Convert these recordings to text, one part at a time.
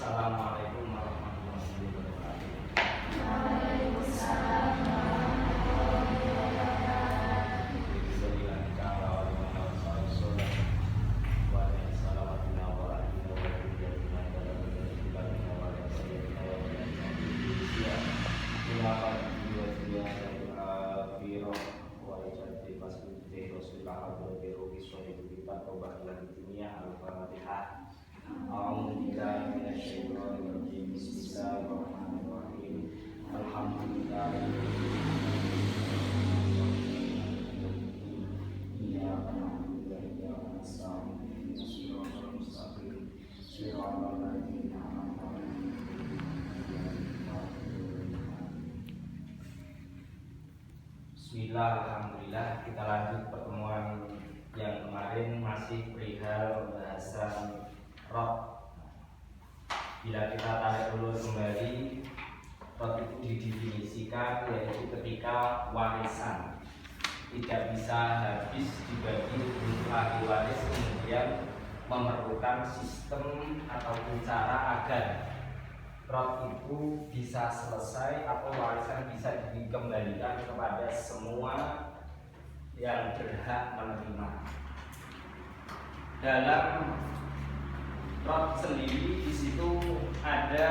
Assalamualaikum warahmatullahi wabarakatuh. Waalaikumsalam warahmatullahi wabarakatuh. Bismillah, alhamdulillah. Kita lanjut pertemuan yang kemarin masih perihal pembahasan roh. Bila kita tarik ulur kembali, roh itu didefinisikan yaitu ketika warisan tidak bisa habis dibagi untuk ahli waris, kemudian memerlukan sistem ataupun cara agar roh itu bisa selesai atau warisan bisa dikembalikan kepada semua yang berhak menerima. Dalam roh sendiri di situ ada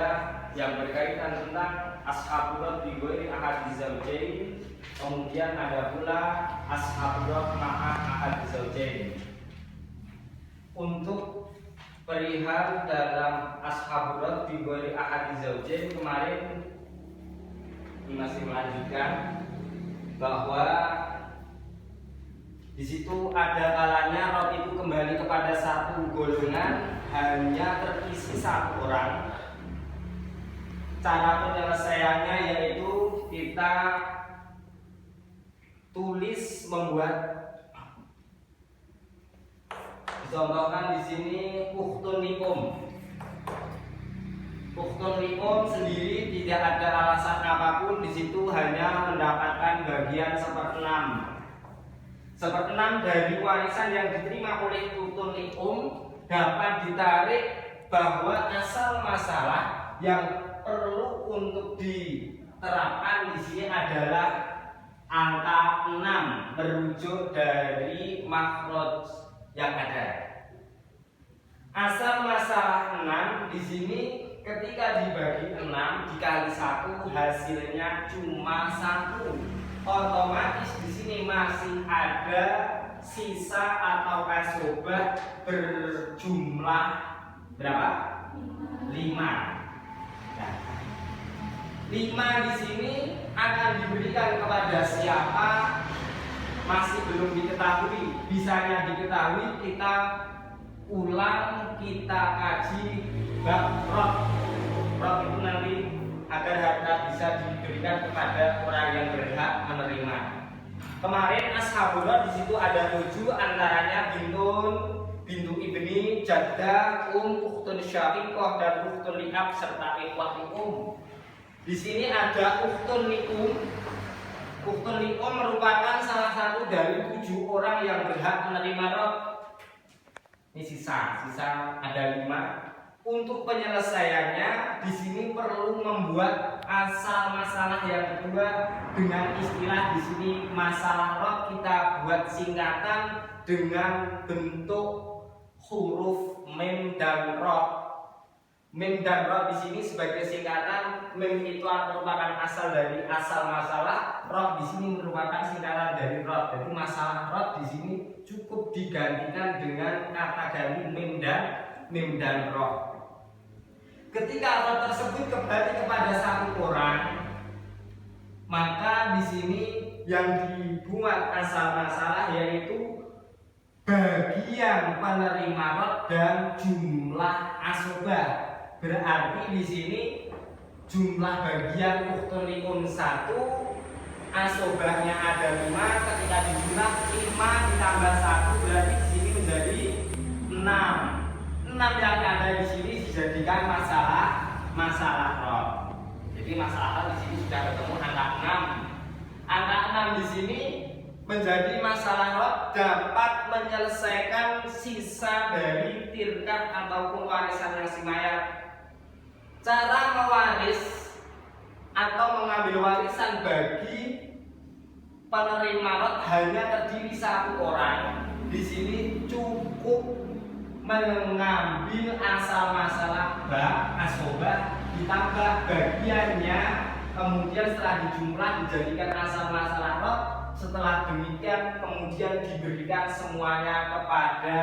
yang berkaitan tentang ashabul roh bi ghairi ahadi zaujain, kemudian ada pula ashabul roh ma'a ahadi zaujain. Untuk perihal dalam ashabul roh bi ghairi ahadi zaujain kemarin masih melanjutkan bahwa di situ ada kalanya roh itu kembali kepada satu golongan hanya terisi satu orang. Cara penyelesaiannya yaitu kita tulis membuat, dicontohkan di sini ukhtun likum. Ukhtun likum sendiri tidak ada alasan apapun, di situ hanya mendapatkan bagian 1/6. 1/6 dari warisan yang diterima oleh ukhtun likum dapat ditarik bahwa asal masalah yang perlu untuk diterapkan di sini adalah angka 6 merujuk dari makhraj yang ada. Asal masalah 6 di sini ketika dibagi 6 dikali 1 hasilnya cuma 1. Otomatis di sini masih ada sisa atau asobah berjumlah berapa? 5. Nah, 5 di sini akan diberikan kepada siapa masih belum diketahui. Bisanya diketahui kita ulang, kita kaji bab roh. Roh itu nanti agar harta bisa diberikan kepada orang yang berhak menerima. Kemarin ashabul roh di situ ada 7, antaranya bintu ibni, jaddah, ukhtun syaqiqah dan ukhtun li'ab serta ikhwah li'um. Di sini ada ukhtun li'um. Ukhtun li'um merupakan salah satu dari 7 orang yang berhak menerima roh. Ini sisa ada 5. Untuk penyelesaiannya di sini perlu membuat asal masalah yang kedua dengan istilah di sini masalah roh kita buat singkatan dengan bentuk huruf mim dan roh. Mim dan roh di sini sebagai singkatan. Mim itu merupakan asal dari asal masalah, roh di sini merupakan singkatan dari roh. Jadi masalah roh di sini cukup digantikan dengan kata ganti mim dan roh. Ketika roh tersebut kembali kepada satu orang, maka di sini yang dibuat asal masalah yaitu bagian penerima roh dan jumlah asobah. Berarti di sini jumlah bagian ukhtun li'um 1, asobahnya ada 5. Ketika dijumlah 5 ditambah 1 berarti di sini menjadi 6. 6 yang ada di sini dijadikan masalah roh. Jadi masalah roh di sini sudah ketemu angka 6. Angka 6 di sini menjadi masalah roh dapat menyelesaikan sisa dari tirkah ataupun warisan yang simayat. Cara mewaris atau mengambil warisan bagi penerima rot hanya terdiri satu orang. Di sini cukup mengambil asal masalah ba, asobah, ditambah bagiannya, kemudian setelah dijumlah dijadikan asal masalah rot. Setelah demikian kemudian diberikan semuanya kepada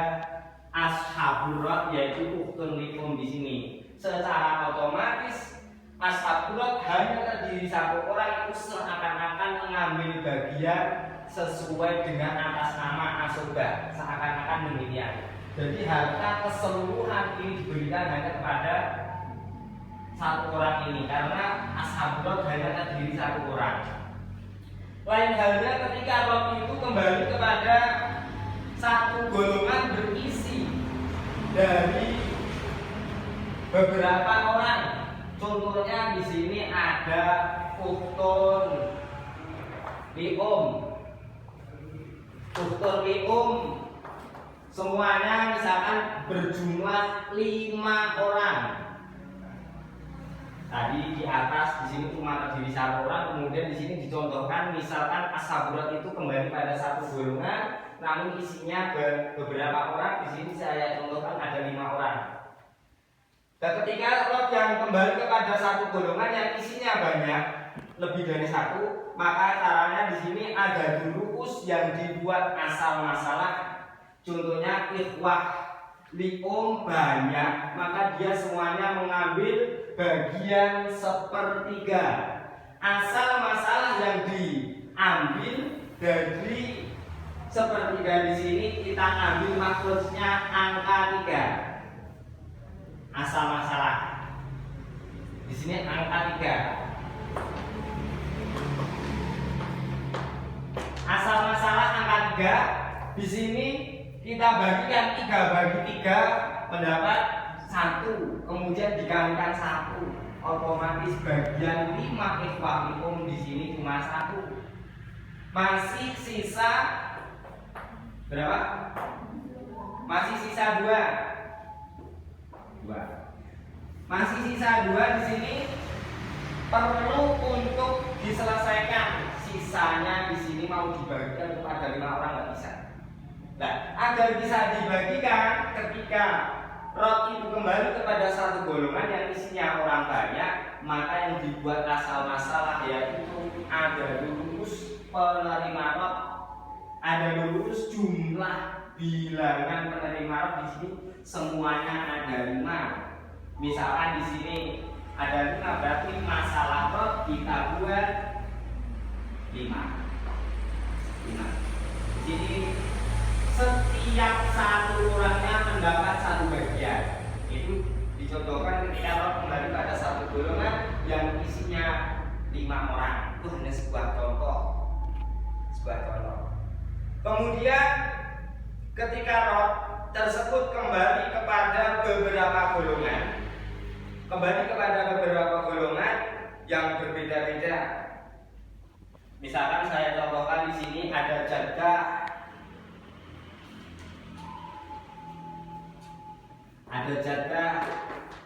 ashabur rot, yaitu ukhtun likum di sini. Secara otomatis ashabur rot hanya terdiri satu orang, itu seakan-akan mengambil bagian sesuai dengan atas nama asobah, seakan-akan demikian. Jadi harta keseluruhan ini diberikan hanya kepada satu orang ini, karena ashabur rot hanya terdiri satu orang. Lain halnya ketika rot itu kembali kepada satu golongan berisi dari beberapa orang. Contohnya di sini ada ukhtun lium, semuanya misalkan berjumlah 5 orang. Tadi di atas di sini cuma terdiri satu orang, kemudian di sini dicontohkan misalkan ashabur rot itu kembali pada satu golongan, namun isinya beberapa orang. Di sini saya contohkan ada 5 orang. Dan ketika rot yang kembali kepada satu golongan yang isinya banyak, lebih dari satu, maka caranya di sini ada ru'us yang dibuat asal masalah. Contohnya ikhwah lium banyak, maka dia semuanya mengambil bagian 1/3. Asal masalah yang diambil dari 1/3 di sini kita ambil maksudnya angka 3. Asal masalah di sini angka 3. Asal masalah angka 3 di sini kita bagikan 3 bagi 3 mendapat 1, kemudian dikalikan 1, otomatis bagian 5 ikhwanikum di sini cuma 1. Masih sisa berapa? Masih sisa 2. Masih sisa 2 di sini perlu untuk diselesaikan. Sisanya di sini mau dibagikan kepada 5 orang nggak bisa. Nah, agar bisa dibagikan ketika rot itu kembali kepada satu golongan yang isinya orang banyak, maka yang dibuat asal masalah yaitu ada lurus penerima rot, ada lurus jumlah bilangan penerima rot di sini semuanya ada 5. Misalkan di sini ada 5, berarti masalah rot kita buat 5. Jadi setiap satu orangnya mendapat satu bagian. Itu dicontohkan ketika rot kembali pada satu golongan yang isinya 5 orang. Itu hanya sebuah contoh. Kemudian ketika rot tersebut kembali kepada beberapa golongan yang berbeda-beda. Misalkan saya contohkan di sini ada jaddah.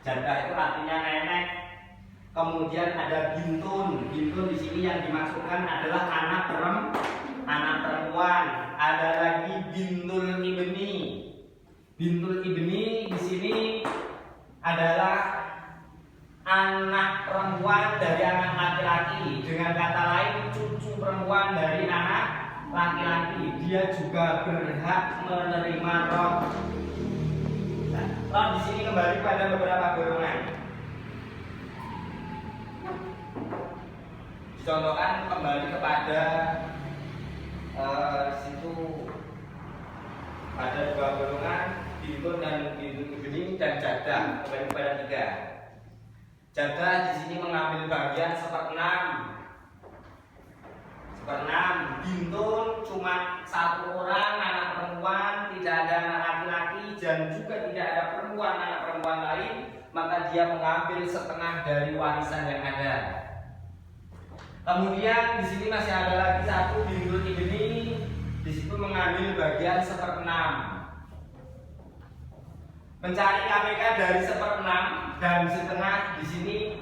Jaddah itu artinya nenek. Kemudian ada bintun di sini yang dimaksudkan adalah anak perempuan. Ada lagi bintul ibni di sini adalah anak perempuan dari anak laki-laki. Dengan kata lain, cucu perempuan dari anak laki-laki. Dia juga berhak menerima rot. Rot di sini kembali pada beberapa golongan. Dicontohkan kembali kepada situ ada 2 golongan, bintun dan bintun ibni dan jaddah, kembali kepada 3. Jaddah di sini mengambil bagian 1/6. Bintun cuma 1 orang anak perempuan, tidak ada anak laki-laki dan juga tidak ada anak perempuan lain, maka dia mengambil 1/2 dari warisan yang ada. Kemudian di sini masih ada lagi 1 bintun ibni, di situ mengambil bagian 1/6. Mencari KPK dari 1/6 dan setengah di sini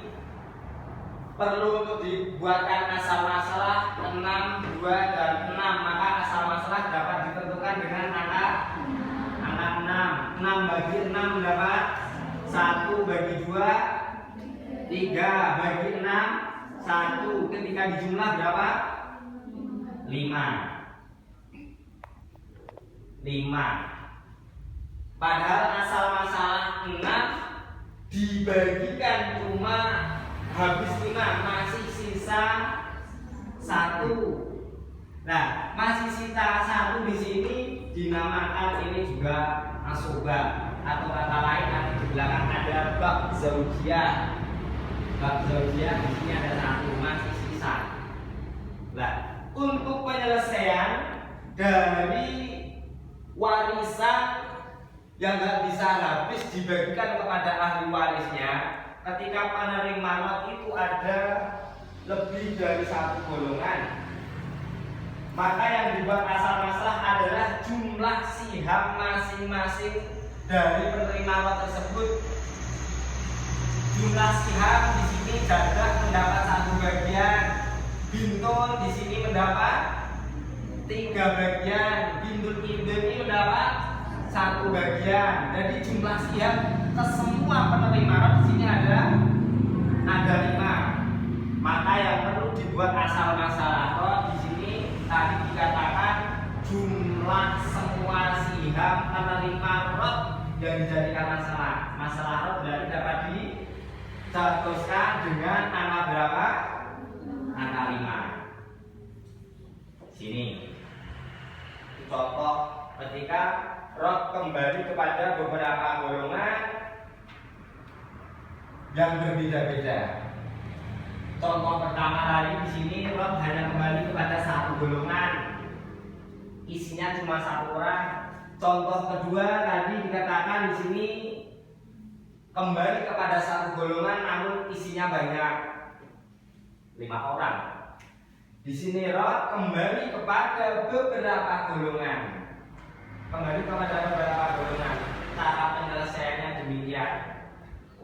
perlu untuk dibuatkan asal masalah 6, 2, dan 6. Maka asal masalah dapat ditentukan dengan angka 6. 6 bagi 6 mendapat 1 bagi 2 3 bagi 6 1. Ketika dijumlah berapa? 5. Padahal asal masalah 6 dibagikan cuma habis 5, masih sisa 1. Nah, masih sisa 1 di sini dinamakan ini juga asobah, atau kata lain nanti di belakang ada bab zaujiyah. Bab zaujiyah di sini ada 1, masih sisa. Nah, untuk penyelesaian dari warisan yang nggak bisa habis dibagikan kepada ahli warisnya, ketika penerima not itu ada lebih dari 1 golongan, maka yang dibuat asal masalah adalah jumlah siham masing-masing dari penerima not tersebut. Jumlah siham di sini jadah mendapat 1 bagian, bintun di sini mendapat 3 bagian, bintun ini mendapat 1 bagian. Jadi jumlah siham ke semua penerima not di sini ada 5. Maka yang perlu dibuat asal masalah not di sini tadi dikatakan jumlah semua siham penerima not yang dijadikan masalah not dari dapat dicetuskan dengan angka berapa? Angka 5. Sini contoh ketika rot kembali kepada beberapa golongan yang berbeda-beda. Contoh pertama tadi di sini rot hanya kembali kepada 1 golongan, isinya cuma 1 orang. Contoh kedua tadi dikatakan di sini kembali kepada 1 golongan namun isinya banyak, 5 orang. Di sini rot kembali kepada beberapa golongan. Cara penyelesaiannya demikian.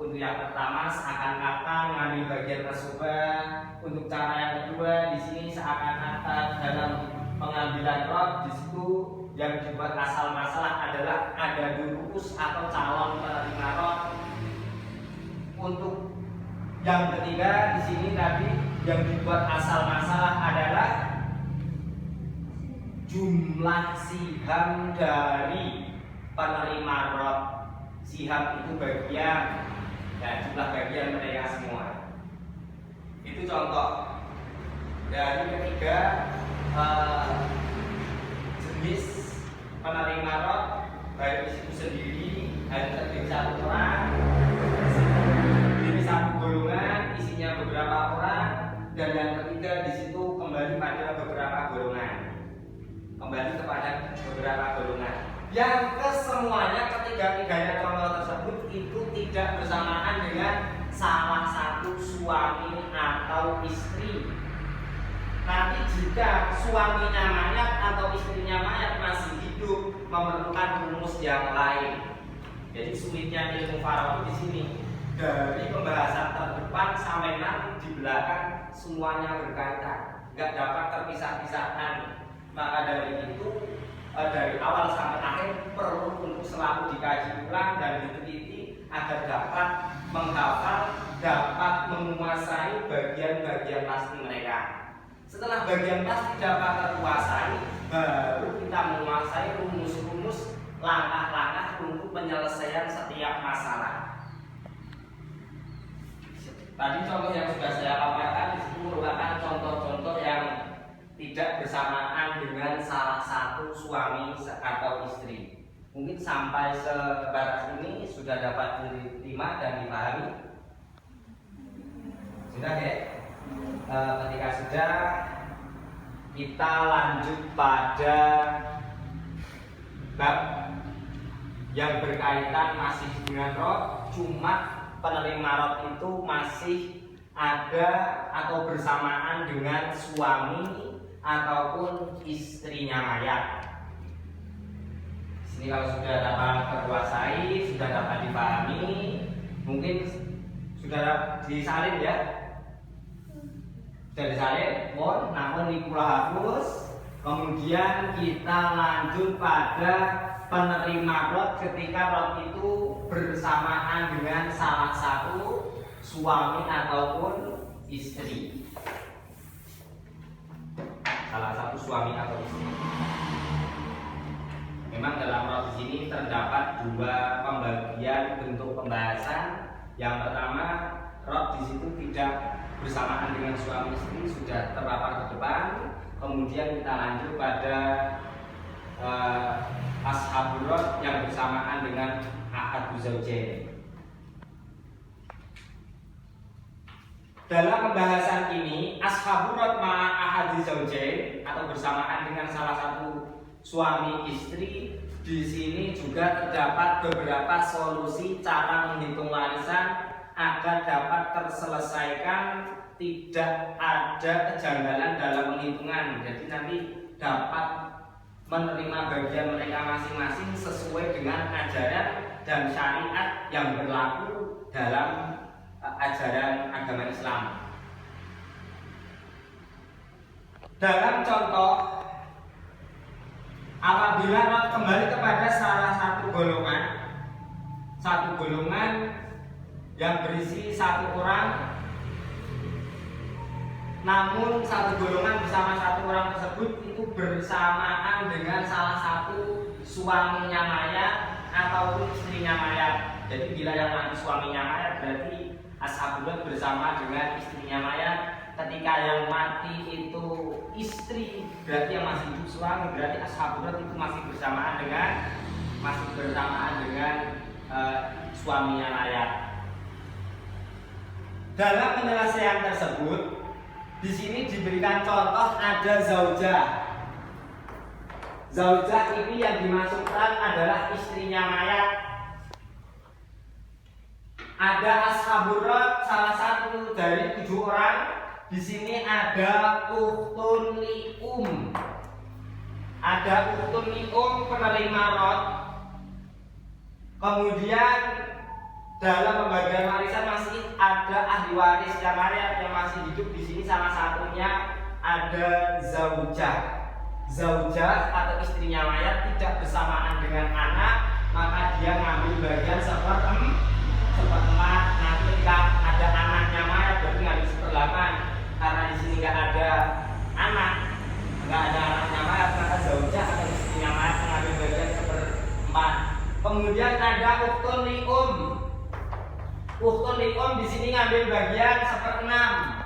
Untuk yang pertama seakan-akan mengambil bagian asobah. Untuk cara yang kedua di sini seakan-akan dalam pengambilan rot di situ yang dibuat asal masalah adalah ada durus atau calon penerima rot. Untuk yang ketiga di sini tadi yang dibuat asal masalah adalah jumlah siham dari penerima rot. Siham itu bagian, ya jumlah bagian mereka semua. Itu contoh dari ketiga jenis penerima rot, baik itu sendiri hanya terdiri 1 orang, terdiri 1 golongan, isinya beberapa orang, dan yang ketiga di situ kembali pada beberapa golongan. Yang kesemuanya ketiga-tiganya contoh tersebut itu tidak bersamaan dengan salah satu suami atau istri. Nanti jika suaminya mayat atau istrinya mayat masih hidup, memerlukan rumus yang lain. Jadi sulitnya ilmu faraid di sini. Dari pembahasan terdepan sampai nanti di belakang semuanya berkaitan, nggak dapat terpisah-pisahkan. Maka dari itu dari awal sampai akhir perlu untuk selalu dikaji ulang dan diteliti agar dapat menghafal, dapat menguasai bagian-bagian pasti mereka. Setelah bagian pasti dapat terkuasai, baru kita menguasai rumus-rumus langkah-langkah untuk penyelesaian setiap masalah. Tadi contoh yang sudah saya paparkan di situ merupakan contoh-contoh yang tidak bersamaan dengan salah satu suami atau istri. Mungkin sampai sebatas ini sudah dapat diterima dan dipahami. Sudah ya? Ketika sudah, kita lanjut pada bab yang berkaitan masih dengan rot, cuma penerima rot itu masih ada atau bersamaan dengan suami ataupun istrinya mayat. Ini kalau sudah dapat terkuasai, sudah dapat dipahami, mungkin sudah disalin ya. Sudah disalin, namun ini hapus. Kemudian kita lanjut pada penerima rod ketika rod itu bersamaan dengan salah satu suami ataupun istri. Salah satu suami atau istri. Memang dalam rod di sini terdapat dua pembagian bentuk pembahasan. Yang pertama, rod di situ tidak bersamaan dengan suami istri, sudah terpapar ke depan. Kemudian kita lanjut pada ashabur rod yang bersamaan dengan ahadu zaujain. Dalam pembahasan ini, ashabur rod ma'a ahadi zaujain atau bersamaan dengan salah satu suami istri, di sini juga terdapat beberapa solusi cara menghitung warisan agar dapat terselesaikan, tidak ada kejanggalan dalam penghitungan. Jadi nanti dapat menerima bagian mereka masing-masing sesuai dengan ajaran dan syariat yang berlaku dalam ajaran agama Islam. Dalam contoh, apabila rod kembali kepada salah satu golongan yang berisi satu orang, namun satu golongan bersama satu orang tersebut itu bersamaan dengan salah satu suaminya mayat ataupun istrinya mayat. Jadi bila yang nanti suaminya mayat berarti ashabur rod bersama dengan istrinya mayat. Ketika yang mati itu istri, berarti yang masih hidup suami, berarti ashabur rod itu masih bersamaan dengan suaminya mayat. Dalam penyelesaian tersebut, di sini diberikan contoh ada zaujah. Zaujah ini yang dimasukkan adalah istrinya mayat. Ada ashabur rod salah satu dari 7 orang. Di sini ada ukhtun li'um. Ada ukhtun li'um penerima rod. Kemudian dalam pembagian warisan masih ada ahli waris yang masih hidup. Di sini salah satunya ada zaujah. Zaujah atau istrinya mayat tidak bersamaan dengan anak, maka dia ngambil bagian seperempat. Nanti ketika ada anaknya mayat berarti ngambil 1/8. Karena di sini nggak ada anaknya mayat, maka zaujah atau istrinya mayat mengambil bagian 1/4. Kemudian ada ukhtun li'um. Ukhtun li'um di sini ngambil bagian 1/6.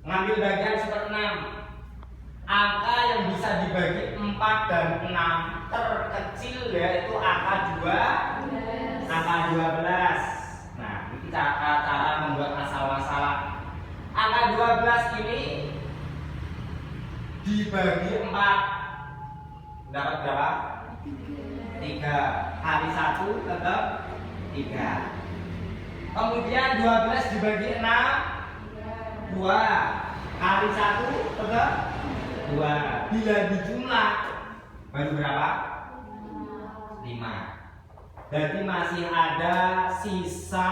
Ngambil bagian 1/6. Angka yang bisa dibagi 4 dan 6 terkecil yaitu angka 12. Nah, ini cara membuat masalah. Angka 12 ini dibagi 4 dapat berapa? 3. Kali 1 tetap 3. Kemudian 12 dibagi 6 2. Kali 1 tetap 2. Bila dijumlah baru berapa? 5. Berarti masih ada sisa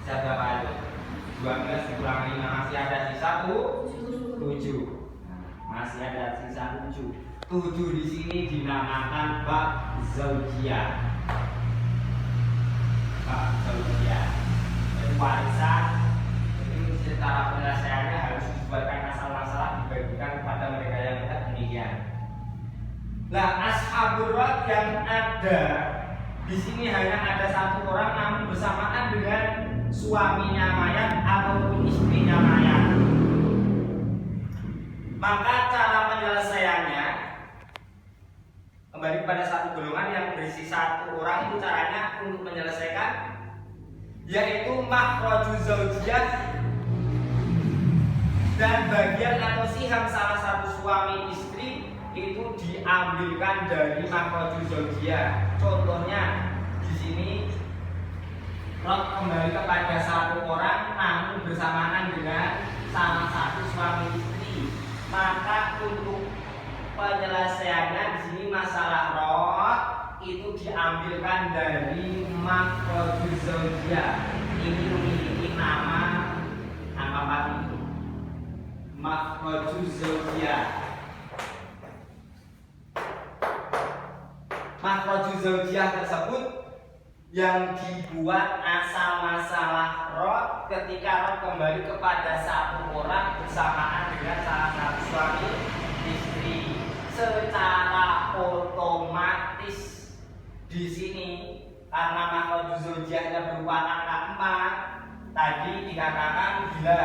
berapa? 12 dikurang 5 masih ada sisa 7. Masih ada sisa 7. 7 di sini dinamakan bab zaujiyah. Bab zaujiyah. Jadi warisan ini secara penyelesaiannya harus dibuatkan masalah-masalah dibagikan kepada mereka yang tidak demikian. Nah, ashabur rod yang ada di sini hanya ada satu orang, namun bersamaan dengan suaminya mayat ataupun istrinya mayat. Maka cara penyelesaiannya kembali pada satu golongan yang berisi satu orang. Itu caranya untuk menyelesaikan yaitu makhrajuz zaujiyah dan bagian atau siham salah satu suami istri itu diambilkan dari makhrajuz zaujiyah. Contohnya di sini rod kembali kepada satu orang namun bersamaan dengan salah satu suami istri. Maka untuk penyelesaiannya di sini masalah rod itu diambilkan dari makhrajuz zaujiyah. Ini memiliki nama apa itu? Makhrajuz zaujiyah. Makhrajuz zaujiyah tersebut yang dibuat asal masalah rod ketika rod kembali kepada satu orang bersamaan dengan salah satu suami istri secara otomatis. Di sini karena makhrajuz zaujiyahnya berupa angka 4, tadi dikatakan bila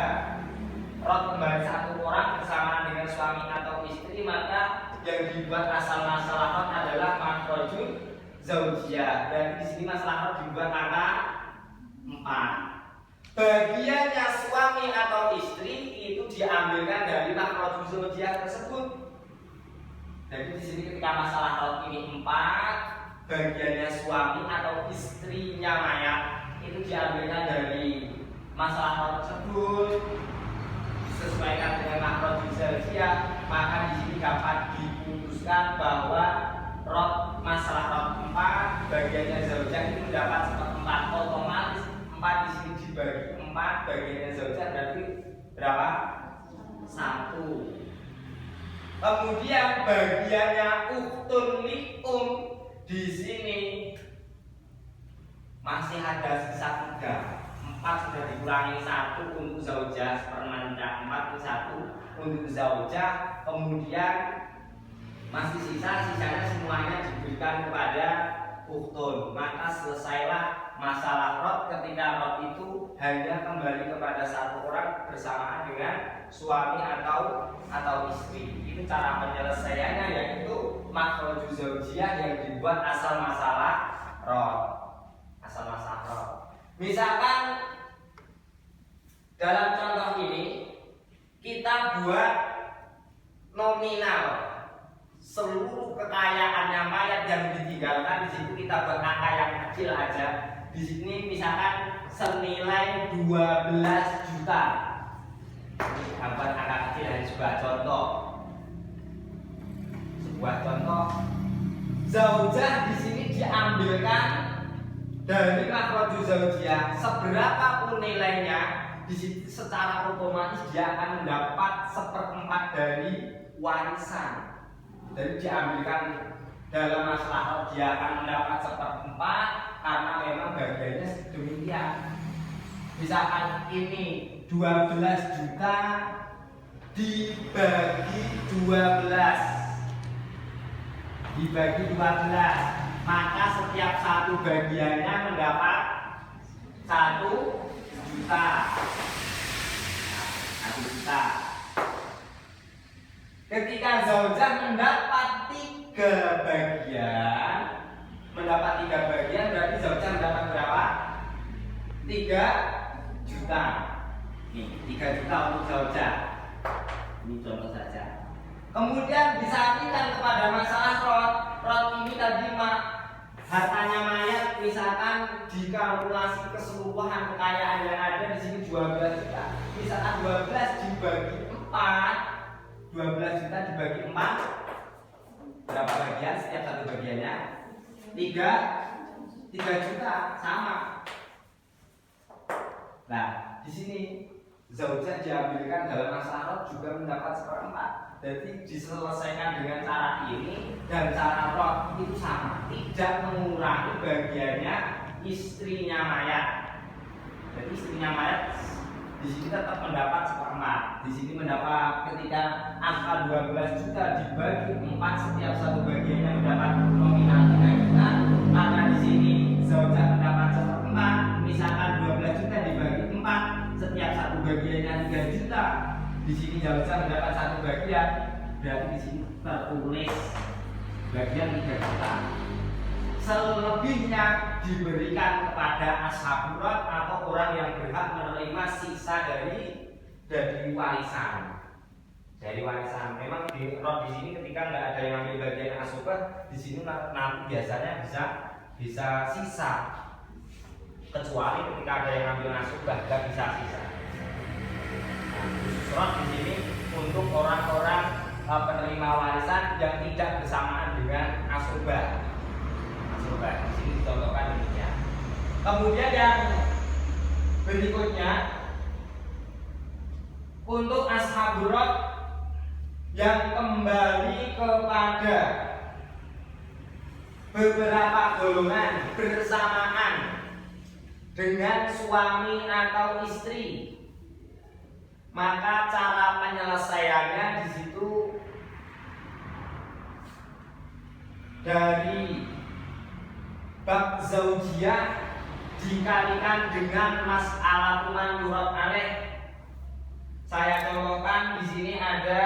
rod kembali satu orang bersamaan dengan suami atau istri, maka yang dibuat asal masalah rod adalah makhrajuz zaujiyah. Dan di sini masalah rod dibuat angka 4. Bagiannya suami atau istri itu diambilkan dari makhrajuz zaujiyah tersebut. Jadi di sini ketika masalah rod ini 4, bagiannya suami atau istrinya mayat itu diambilkan dari masalah rod tersebut, disesuaikan dengan makhrajuz zaujiyah, maka di sini dapat diputuskan bahwa rod masalah rod 4 bagiannya zaujah itu mendapat seperempat. Otomatis 4 di sini dibagi 4, bagiannya zaujah berarti berapa? 1. Kemudian bagiannya ukhtun li'um di sini masih ada sisa 3. 4 sudah dikurangi 1 untuk zaujah, 1/4 itu 1 untuk zaujah. Kemudian masih sisanya semuanya diberikan kepada ukhtun. Maka selesailah masalah rod ketika rod itu hanya kembali kepada satu orang bersamaan dengan suami atau istri. Itu cara penyelesaiannya, yaitu makhrajuz zaujiyah yang dibuat asal masalah rod. Asal masalah rod. Misalkan dalam contoh ini kita buat nominal seluruh kekayaannya mayat yang ditinggalkan. Di situ kita buat angka yang kecil aja. Di sini misalkan senilai 12 juta. Ini buat angka kecil hanya sebuah contoh. Zaujah di sini diambilkan dari makhrajuz zaujiyah. Seberapapun nilainya, di situ secara otomatis dia akan mendapat 1/4 dari warisan. Jadi diambilkan dalam masalah rod dia akan mendapat 1/4 karena memang bagiannya demikian. Misalkan ini 12 juta dibagi 12, maka setiap satu bagiannya mendapat 1 juta. 1 juta. Ketika zaujah mendapat 3 bagian, berarti zaujah mendapat berapa? 3 juta. Nih, 3 juta untuk zaujah. Ini contoh saja. Kemudian disambungkan kepada masalah rod. Rod ini tadi hartanya mayat misalkan dikalkulasi keseluruhan kekayaan yang ada di sini 12 juta. Misalkan 12 dibagi 4, 12 juta dibagi 4 berapa bagian? Setiap satu bagiannya 3 juta, sama. Nah, di sini zaujah diambilkan dalam masalah rod juga mendapat 1/4. Jadi diselesaikan dengan cara ini dan cara rod itu sama, tidak mengurangi bagiannya istrinya mayat. Jadi istrinya mayat di sini tetap mendapat 1/4. Di sini mendapat ketika angka 12 juta dibagi 4, setiap satu bagiannya mendapat nominal 3 juta. Maka di sini zaujah mendapat 1/4. Misalkan 12 juta dibagi 4, setiap satu bagiannya 3 juta. Di sini zaujah mendapat 1 bagian. Berarti di sini tertulis bagian 3 juta. Selebihnya diberikan kepada ashabul rod atau orang yang berhak menerima sisa dari warisan. Dari warisan. Memang di rod di sini ketika nggak ada yang ambil bagian asubah, di sini nanti biasanya bisa sisa. Kecuali ketika ada yang ambil asubah nggak bisa sisa. Nah, khusus rod di sini untuk orang-orang penerima warisan yang tidak bersamaan dengan asobah. Asobah di sini dicontohkan demikian. Kemudian yang berikutnya untuk ashabul rod yang kembali kepada beberapa golongan bersamaan dengan suami atau istri, maka cara penyelesaiannya di situ dari bab zaujiyah dikalikan dengan mas'alatul man yurad alaih. Saya contohkan di sini ada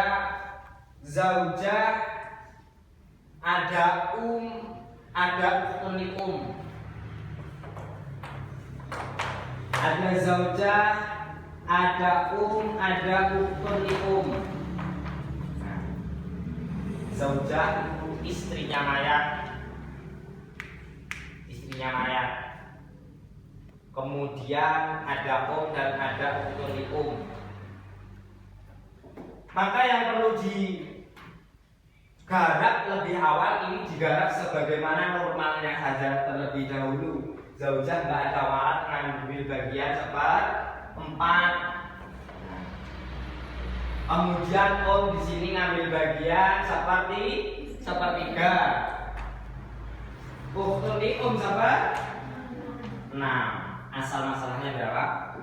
zaujah, ada ada ukhtun. Ada zaujah, ada ada ukhtun. Nah, zaujah itu istrinya mayat. Kemudian ada dan ada ukhtun. Maka yang perlu digarap lebih awal ini digarap sebagaimana normalnya saja terlebih dahulu. Zaujah nggak ada warat ngambil bagian 4. Kemudian di sini ngambil bagian sepertiga. Ukhtun berapa? 6. Asal masalahnya berapa?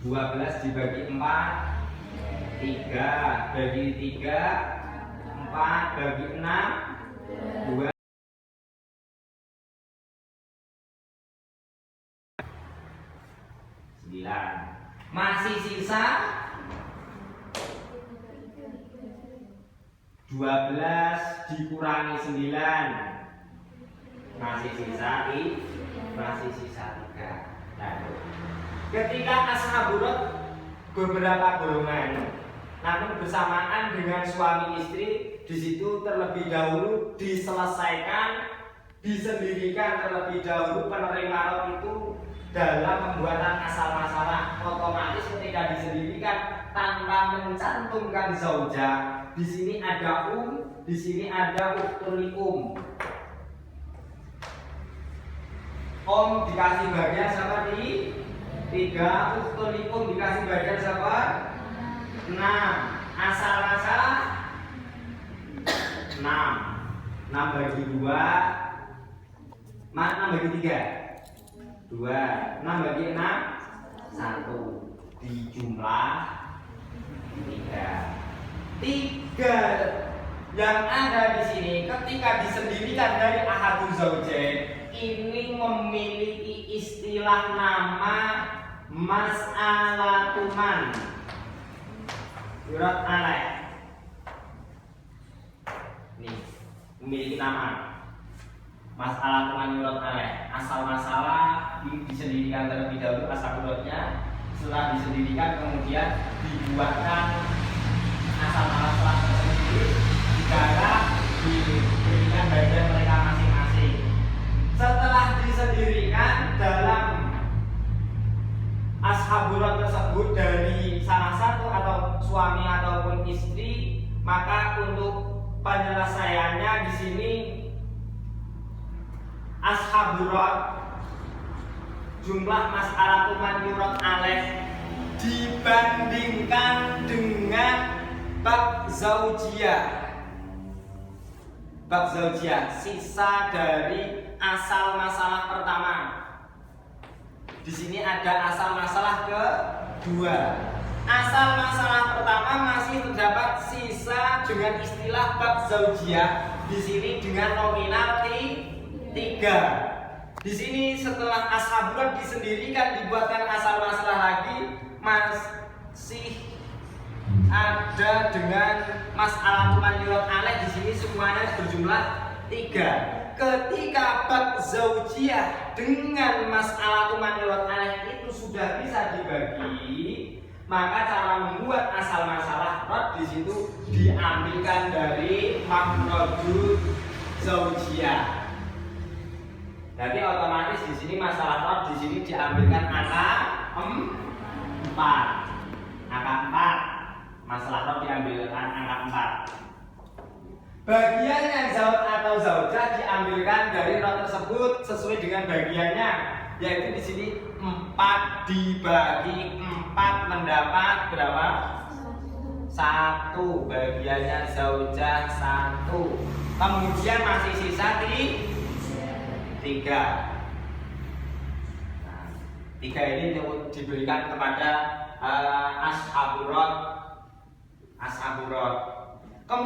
12 dibagi 4 3 bagi 3 4 bagi 6 2. Masih sisa 12 dikurangi 9, masih sisa 3. Nah, ketika ashabul rod beberapa golongan namun bersamaan dengan suami istri, di situ terlebih dahulu diselesaikan, disendirikan terlebih dahulu penerima rod itu dalam pembuatan asal masalah. Otomatis ketika disendirikan tanpa mencantumkan zaujah, di sini ada di sini ada ukhtun. Dikasih bagian sama di 3, ukhtun dikasih bagian sama 6. Asal masalah 6 bagi 2, 6 bagi 3 2, 6 bagi 6 1, dijumlah 3 yang ada di sini. Ketika disendirikan dari ahaduz zaujain, ini memiliki istilah nama mas'alatul man yurad alaih. Nih, memiliki nama mas'alatul man yurad alaih. Asal masalah disendirikan terlebih dahulu asal uratnya. Setelah disendirikan kemudian dibuatkan asal masalah tersendiri, digarap, diberikan bagian mereka masing-masing. Setelah disendirikan dalam ashabul rod tersebut dari salah satu atau suami ataupun istri, maka untuk penyelesaiannya di sini ashabul rod jumlah mas'alatul man yurad alaih dibandingkan dengan bab zaujiyah. Bab zaujiyah sisa dari asal masalah pertama. Di sini ada asal masalah kedua. Asal masalah pertama masih terdapat sisa dengan istilah bab zaujiyah. Di sini dengan nominal 3. Di sini setelah ashabul rod disendirikan dibuatkan asal masalah lagi, masih ada dengan mas'alatul man yurad alaih. Di sini semuanya berjumlah 3. Ketika bab zaujiyah dengan mas'alatul man yurad alaih itu sudah bisa dibagi, maka cara membuat asal masalah rod di situ diambilkan dari mafrodul zaujiyah. Jadi otomatis di sini masalah rod di sini diambilkan angka 4. angka 4. Masalah roh diambilkan angka 4. Bagiannya zaud atau zaujah diambilkan dari roh tersebut sesuai dengan bagiannya, yaitu di sini 4 dibagi 4 mendapat berapa? 1. Bagiannya zaujah 1. Kemudian masih sisa 3. Nah, 3 ini diberikan kepada ashabur rod.